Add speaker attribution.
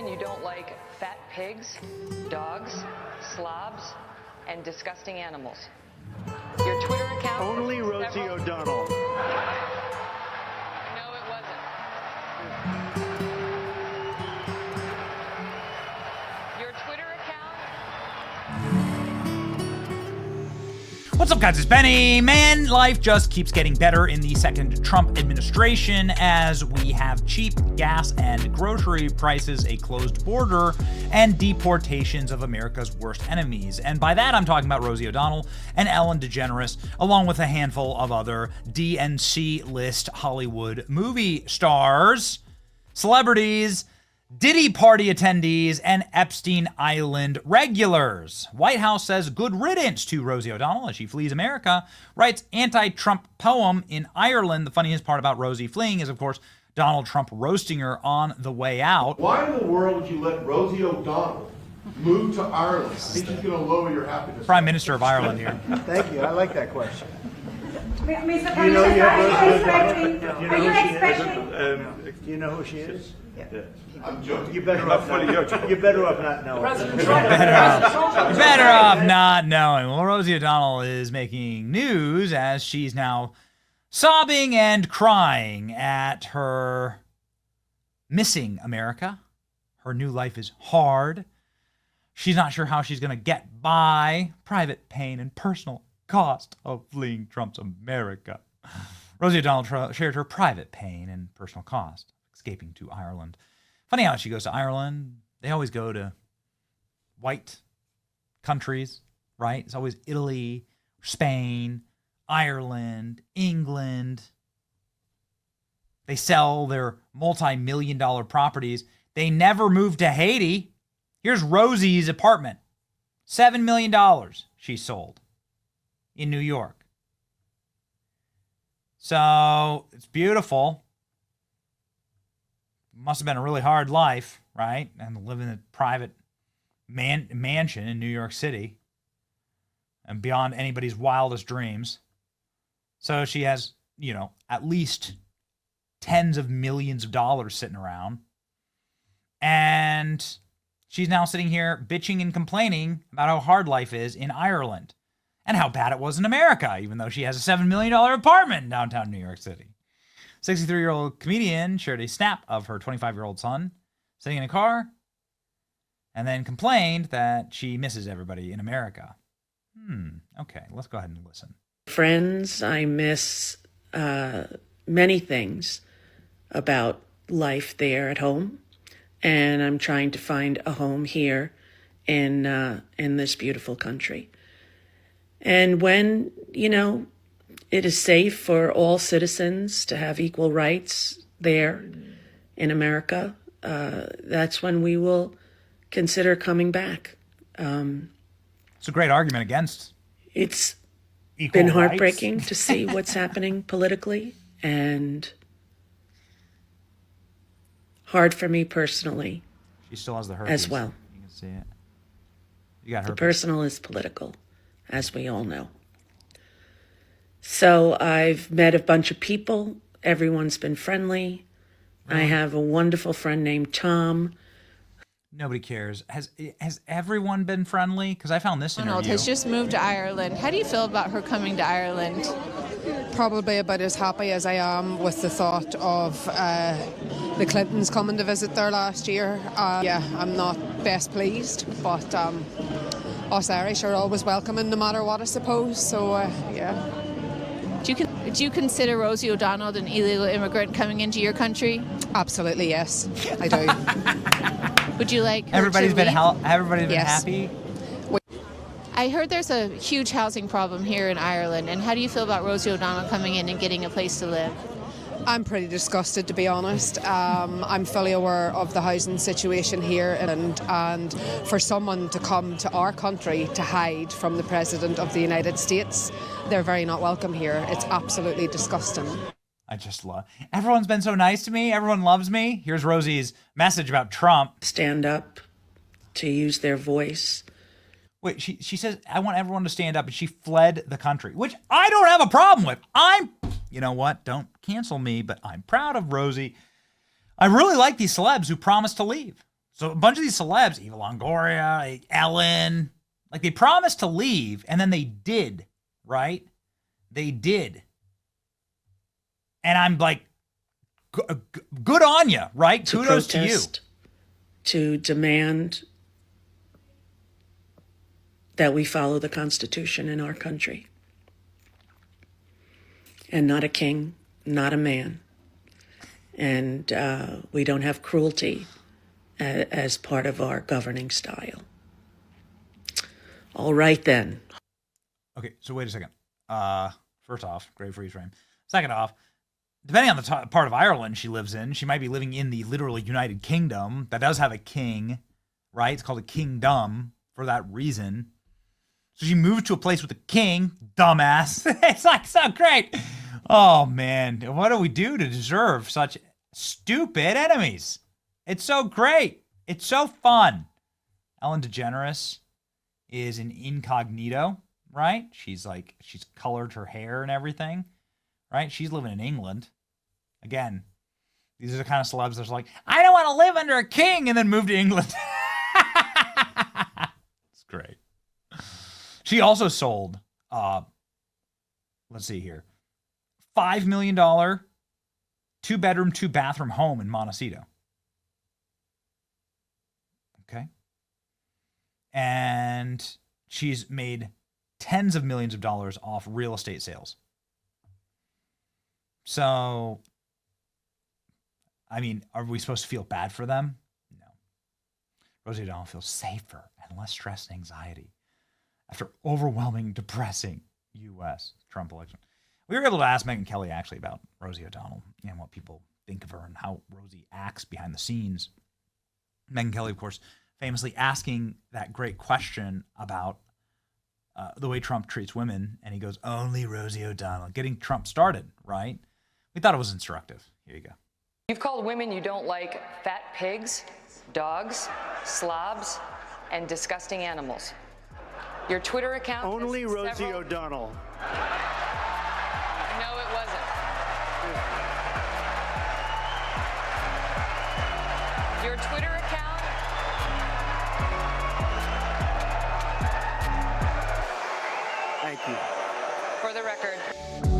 Speaker 1: determine you don't like fat pigs, dogs, slobs, and disgusting animals. Your Twitter account...
Speaker 2: Only Rosie O'Donnell.
Speaker 1: No, it wasn't. Your Twitter account...
Speaker 3: What's up, guys? It's Benny. Man, life just keeps getting better in the second Trump administration as we have cheap gas and grocery prices, a closed border, and deportations of America's worst enemies. And by that, I'm talking about Rosie O'Donnell and Ellen DeGeneres, along with a handful of other DNC list Hollywood movie stars, celebrities, Diddy party attendees, and Epstein Island regulars. White House says good riddance to Rosie O'Donnell as she flees America, writes anti-Trump poem in Ireland. The funniest part about Rosie fleeing is, of course, Donald Trump roasting her on the way out.
Speaker 4: Why in the world would you let Rosie O'Donnell move to Ireland? I think she's going to lower your happiness.
Speaker 3: Prime Minister of Ireland here.
Speaker 2: Thank you. I like that question.
Speaker 5: Mr.
Speaker 2: Do you know you have Rosie
Speaker 5: expecting?
Speaker 2: O'Donnell?
Speaker 5: Are you expecting?
Speaker 2: Do you know who she is?
Speaker 4: Yeah. I'm joking.
Speaker 2: You're better off not knowing.
Speaker 3: You're better off not knowing. Well, Rosie O'Donnell is making news as she's now sobbing and crying at her missing America. Her new life is hard. She's not sure how she's going to get by. Private pain and personal cost of fleeing Trump's America. Rosie O'Donnell shared her private pain and personal cost escaping to Ireland. Funny how she goes to Ireland. They always go to white countries, right? It's always Italy, Spain, Ireland, England. They sell their multi-million-dollar properties. They never move to Haiti. Here's Rosie's apartment. $7 million she sold in New York. So it's beautiful. Must have been a really hard life, right? And living in a private mansion in New York City and beyond anybody's wildest dreams. So she has, at least tens of millions of dollars sitting around. And she's now sitting here bitching and complaining about how hard life is in Ireland and how bad it was in America, even though she has a $7 million apartment in downtown New York City. 63-year-old comedian shared a snap of her 25-year-old son sitting in a car and then complained that she misses everybody in America. Okay, let's go ahead and listen.
Speaker 6: Friends, I miss many things about life there at home, and I'm trying to find a home here in this beautiful country. And when, it is safe for all citizens to have equal rights there in America, that's when we will consider coming back.
Speaker 3: It's a great argument against
Speaker 6: it's
Speaker 3: equal
Speaker 6: been
Speaker 3: rights.
Speaker 6: heartbreaking to see what's happening politically, and hard for me personally.
Speaker 3: She still has the herpes
Speaker 6: as well.
Speaker 3: You can see it. You got
Speaker 6: The
Speaker 3: herpes.
Speaker 6: personal is political, as we all know. So I've met a bunch of people. Everyone's been friendly. I have a wonderful friend named Tom.
Speaker 3: Nobody cares. Has everyone been friendly? Because I found this interview.
Speaker 7: Donald has just moved to Ireland. How do you feel about her coming to Ireland?
Speaker 8: Probably about as happy as I am with the thought of the Clintons coming to visit there last year. I'm not best pleased, but us Irish are always welcoming no matter what, I suppose. So, yeah.
Speaker 7: Do you consider Rosie O'Donnell an illegal immigrant coming into your country?
Speaker 8: Absolutely, yes, I do.
Speaker 7: Would you like her
Speaker 3: Everybody's
Speaker 7: to
Speaker 3: been
Speaker 7: leave?
Speaker 8: Yes.
Speaker 3: happy.
Speaker 7: I heard there's a huge housing problem here in Ireland, and how do you feel about Rosie O'Donnell coming in and getting a place to live?
Speaker 8: I'm pretty disgusted, to be honest. I'm fully aware of the housing situation here, and for someone to come to our country to hide from the President of the United States, they're very not welcome here. It's absolutely disgusting.
Speaker 3: I just love. Everyone's been so nice to me. Everyone loves me. Here's Rosie's message about Trump.
Speaker 6: Stand up, to use their voice.
Speaker 3: Wait, she says, I want everyone to stand up, and she fled the country, which I don't have a problem with. You know what? Don't cancel me, but I'm proud of Rosie. I really like these celebs who promise to leave. So a bunch of these celebs, Eva Longoria, Ellen, like they promised to leave, and then they did, right? They did. And I'm like, good on you, right?
Speaker 6: To
Speaker 3: Kudos to you.
Speaker 6: protest, to demand that we follow the Constitution in our country. And not a king, not a man. And we don't have cruelty as part of our governing style. All right, then.
Speaker 3: Okay, so wait a second. First off, great freeze frame. Second off, depending on the part of Ireland she lives in, she might be living in the literally United Kingdom that does have a king, right? It's called a kingdom for that reason. So she moved to a place with a king, dumbass. It's like so great. Oh, man. What do we do to deserve such stupid enemies? It's so great. It's so fun. Ellen DeGeneres is an incognito, right? She's colored her hair and everything, right? She's living in England. Again, these are the kind of celebs that's like, I don't want to live under a king and then move to England. It's great. She also sold, let's see here, $5 million, 2-bedroom, 2-bathroom home in Montecito. Okay. And she's made tens of millions of dollars off real estate sales. So, I mean, are we supposed to feel bad for them? No. Rosie O'Donnell feels safer and less stress and anxiety after overwhelming, depressing U.S. Trump election. We were able to ask Megyn Kelly actually about Rosie O'Donnell and what people think of her and how Rosie acts behind the scenes. Megyn Kelly, of course, famously asking that great question about the way Trump treats women, and he goes, only Rosie O'Donnell, getting Trump started, right? We thought it was instructive. Here you go.
Speaker 1: You've called women you don't like fat pigs, dogs, slobs, and disgusting animals. Your Twitter account
Speaker 2: Only
Speaker 1: has
Speaker 2: Rosie
Speaker 1: several...
Speaker 2: O'Donnell.
Speaker 1: No, it wasn't. Your Twitter account...
Speaker 2: Thank you.
Speaker 1: For the record...